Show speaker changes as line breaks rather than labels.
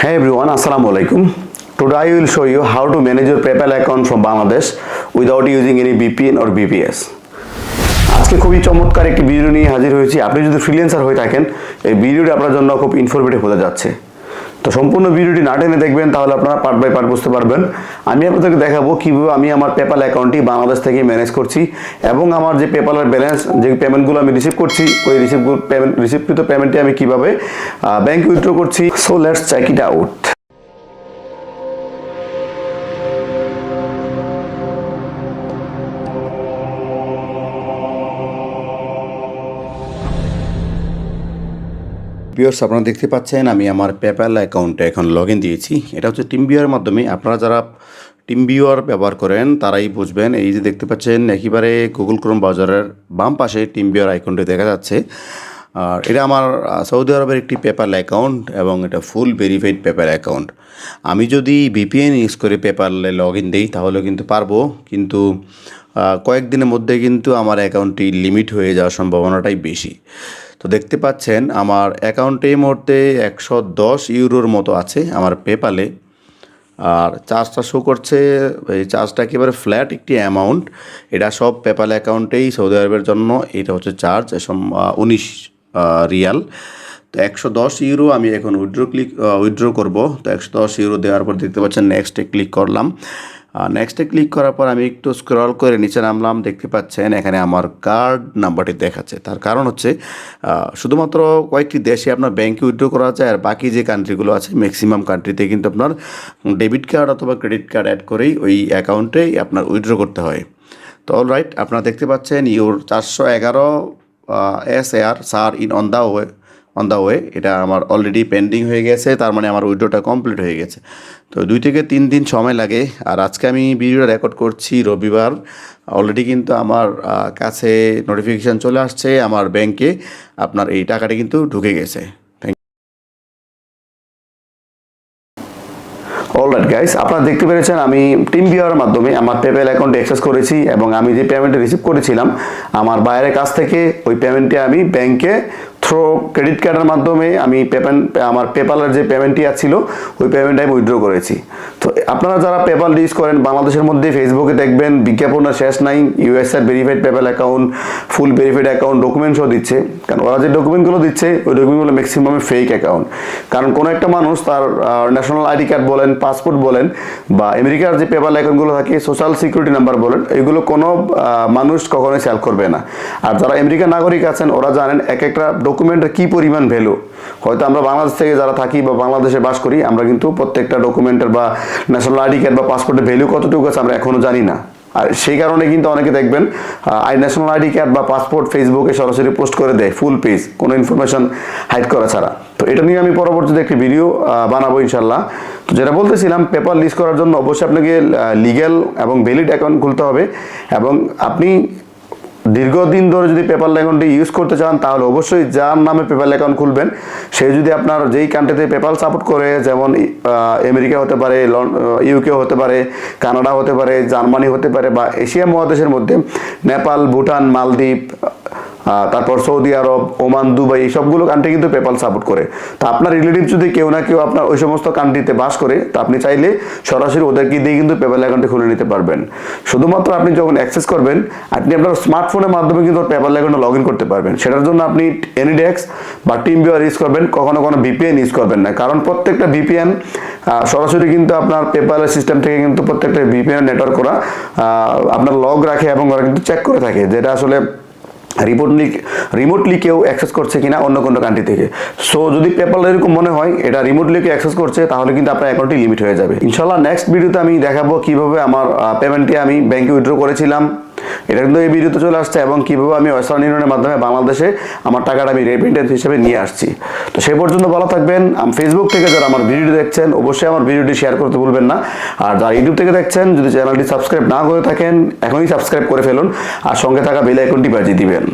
Hey everyone, Assalamu alaikum. Today I will show you how to manage your PayPal account from Bangladesh without using any VPN or VPS. আজকে খুবই চমৎকার একটি video নিয়ে হাজির হয়েছি। আপনি যদি ফ্রিল্যান্সার হয়ে থাকেন, এই ভিডিওটি আপনার জন্য খুব ইনফরমেটিভ হতে যাচ্ছে। তো সম্পূর্ণ ভিডিওটি না টেনে দেখবেন, তাহলে আপনারা পার্ট বাই পার্ট বুঝতে পারবেন। আমি আপনাদেরকে দেখাবো কিভাবে আমি আমার পেপ্যাল অ্যাকাউন্টটি বাংলাদেশ থেকে ম্যানেজ করছি এবং আমার যে পেপ্যালের ব্যালেন্স, যে পেমেন্টগুলো আমি রিসিভ করছি, ওই রিসিভকৃত পেমেন্টটি আমি কিভাবে ব্যাংকে উইথড্র করছি। So let's check it out. Viewers, আপনারা দেখতে পাচ্ছেন আমি আমার পেপ্যাল অ্যাকাউন্টে এখন লগ ইন দিয়েছি। এটা হচ্ছে টিম ভিউয়ারের মাধ্যমে। আপনারা যারা টিম ভিউয়ার ব্যবহার করেন তারাই বুঝবেন। এই যে দেখতে পাচ্ছেন একেবারে গুগল ক্রোম ব্রাউজারের বাম পাশে টিম ভিউয়ার আইকনটি দেখা যাচ্ছে। আর এটা আমার সৌদি আরবের একটি পেপ্যাল অ্যাকাউন্ট এবং এটা ফুল ভেরিফাইড পেপ্যাল অ্যাকাউন্ট। আমি যদি ভিপিএন ইউজ করে পেপ্যালে লগ ইন দিই তাহলে কিন্তু পারবো, কিন্তু কয়েকদিনের মধ্যে কিন্তু আমার অ্যাকাউন্টটি লিমিট হয়ে যাওয়ার সম্ভাবনাটাই বেশি। তো দেখতে পাচ্ছেন আমার অ্যাকাউন্টে এই মুহূর্তে 110 ইউরোর মতো আছে আমার পেপ্যালে। আর চার্জটা শো করছে, এই চার্জটা একেবারে ফ্ল্যাট একটি অ্যামাউন্ট। এটা সব পেপ্যাল অ্যাকাউন্টেই সৌদি আরবের জন্য এটা হচ্ছে চার্জ 19 রিয়াল। তো 110 ইউরো আমি এখন উইথড্র করব। তো 110 ইউরো দেওয়ার পর দেখতে পাচ্ছেন নেক্সটে ক্লিক করলাম। নেক্সটে ক্লিক করার পর আমি একটু স্ক্রল করে নিচে নামলাম। দেখতে পাচ্ছেন এখানে আমার কার্ড নাম্বারটি দেখাচ্ছে। তার কারণ হচ্ছে শুধুমাত্র কয়েকটি দেশে আপনার ব্যাংকে উইথড্র করা যায়, আর বাকি যে কান্ট্রিগুলো আছে ম্যাক্সিমাম কান্ট্রিতে কিন্তু আপনার ডেবিট কার্ড অথবা ক্রেডিট কার্ড অ্যাড করেই ওই অ্যাকাউন্টেই আপনার উইথড্র করতে হয়। তো অলরাইট, আপনারা দেখতে পাচ্ছেন your 411 SAR sir in on the way. এটা আমার অলরেডি পেন্ডিং হয়ে গেছে, তার মানে আমার উইথড্রটা কমপ্লিট হয়ে গেছে। তো 2 থেকে 3 দিন সময় লাগে। আর আজকে আমি ভিডিওটা রেকর্ড করছি রবিবার। অলরেডি কিন্তু আমার কাছে নোটিফিকেশান চলে আসছে আমার ব্যাংকে আপনার এই টাকাটি কিন্তু ঢুকে গেছে। অলরাইট গাইস, আপনারা দেখতে পেরেছেন আমি টিম ভিউয়ারের মাধ্যমে আমার পেপ্যাল অ্যাকাউন্টে অ্যাক্সেস করেছি এবং আমি যে পেমেন্টটা রিসিভ করেছিলাম আমার বাইরের কাছ থেকে, ওই পেমেন্টটি আমি ব্যাংকে থ্রো ক্রেডিট কার্ডের মাধ্যমে আমি আমার পেপ্যালের যে পেমেন্টটি ছিল ওই পেমেন্টটা আমি উইথড্র করেছি। তো আপনারা যারা পেপ্যাল ইউজ করেন বাংলাদেশের মধ্যে ফেসবুকে দেখবেন বিজ্ঞাপনের শেষ নাই। ইউএসএর ভেরিফাইড পেপ্যাল অ্যাকাউন্ট, ফুল ভেরিফাইড অ্যাকাউন্ট ডকুমেন্টসও দিচ্ছে। কারণ ওরা যে ডকুমেন্টগুলো দিচ্ছে ওই ডকুমেন্টগুলো ম্যাক্সিমামে ফেক অ্যাকাউন্ট। কারণ কোনো একটা মানুষ তার ন্যাশনাল আইডি কার্ড বলেন, পাসপোর্ট বলেন, বা আমেরিকার যে পেপ্যাল অ্যাকাউন্টগুলো থাকে, সোশ্যাল সিকিউরিটি নাম্বার বলেন, এগুলো কোনো মানুষ কখনোই সেল করবে না। আর যারা আমেরিকার নাগরিক আছেন ওরা জানেন এক একটা ডকুমেন্টের কী পরিমাণ ভ্যালু। হয়তো আমরা বাংলাদেশ থেকে যারা থাকি বা বাংলাদেশে বাস করি, আমরা কিন্তু প্রত্যেকটা ডকুমেন্টের বা ন্যাশনাল আইডি কার্ড বা পাসপোর্টের ভ্যালু কতটুকু আছে আমরা এখনও জানি না। আর সেই কারণে কিন্তু অনেকে দেখবেন ন্যাশনাল আইডি কার্ড বা পাসপোর্ট ফেসবুকে সরাসরি পোস্ট করে দেয় ফুল পেজ, কোনো ইনফরমেশন হাইড করা ছাড়া। তো এটা নিয়ে আমি পরবর্তীতে একটি ভিডিও বানাবো ইনশাল্লাহ। তো যেটা বলতেছিলাম, পেপ্যাল লিস্ট করার জন্য অবশ্যই আপনাকে লিগ্যাল এবং ভ্যালিড অ্যাকাউন্ট খুলতে হবে। এবং আপনি দীর্ঘদিন ধরে যদি পেপ্যাল অ্যাকাউন্টটি ইউজ করতে চান তাহলে অবশ্যই যার নামে পেপ্যাল অ্যাকাউন্ট খুলবেন সে যদি আপনার যেই কান্ট্রিতে পেপ্যাল সাপোর্ট করে, যেমন আমেরিকা হতে পারে, ইউকে হতে পারে, কানাডা হতে পারে, জার্মানি হতে পারে, বা এশিয়া মহাদেশের মধ্যে নেপাল, ভুটান, মালদ্বীপ, তারপর সৌদি আরব, ওমান, দুবাই, এই সবগুলো কান্ট্রি কিন্তু পেপ্যাল সাপোর্ট করে। তো আপনার রিলেটিভ যদি কেউ না কেউ আপনার ওই সমস্ত কান্ট্রিতে বাস করে, তো আপনি চাইলে সরাসরি ওদেরকে দিয়ে কিন্তু পেপ্যাল অ্যাকাউন্টে খুলে নিতে পারবেন। শুধুমাত্র আপনি যখন অ্যাক্সেস করবেন, আপনি আপনার স্মার্টফোনের মাধ্যমে কিন্তু পেপ্যাল অ্যাকাউন্টে লগ ইন করতে পারবেন। সেটার জন্য আপনি এনিডেক্স বা টিম ভিউয়ার ইউজ করবেন, কখনো কোনো ভিপিএন ইউজ করবেন না। কারণ প্রত্যেকটা ভিপিএন সরাসরি কিন্তু আপনার পেপ্যালের সিস্টেম থেকে কিন্তু প্রত্যেকটা ভিপিএন নেটওয়ার্ক করা আপনার লগ রাখে এবং ওরা কিন্তু চেক করে থাকে যেটা আসলে রিমোটলি কেউ অ্যাক্সেস করছে কিনা অন্য কোনো কান্ট্রি থেকে। সো যদি পেপ্যাল এরকম মনে হয় এটা রিমোটলি কেউ অ্যাক্সেস করছে, তাহলে কিন্তু আপনার অ্যাকাউন্টটি লিমিট হয়ে যাবে। ইনশাল্লাহ নেক্সট ভিডিওতে আমি দেখাবো কিভাবে আমার পেমেন্টটি আমি ব্যাংকে উইথড্র করেছিলাম। এটা কিন্তু এই ভিডিওতে চলে আসছে, এবং কীভাবে আমি ওয়েস্টার্ন ইউনিয়নের মাধ্যমে বাংলাদেশে আমার টাকাটা আমি রেমিটেন্স হিসেবে নিয়ে আসছি। তো সেই পর্যন্ত ভালো থাকবেন। ফেসবুক থেকে যারা আমার ভিডিওটি দেখছেন অবশ্যই আমার ভিডিওটি শেয়ার করতে ভুলবেন না। আর যারা ইউটিউব থেকে দেখছেন, যদি চ্যানেলটি সাবস্ক্রাইব না করে থাকেন এখনই সাবস্ক্রাইব করে ফেলুন, আর সঙ্গে থাকা বেল আইকনটি বাজিয়ে দিবেন।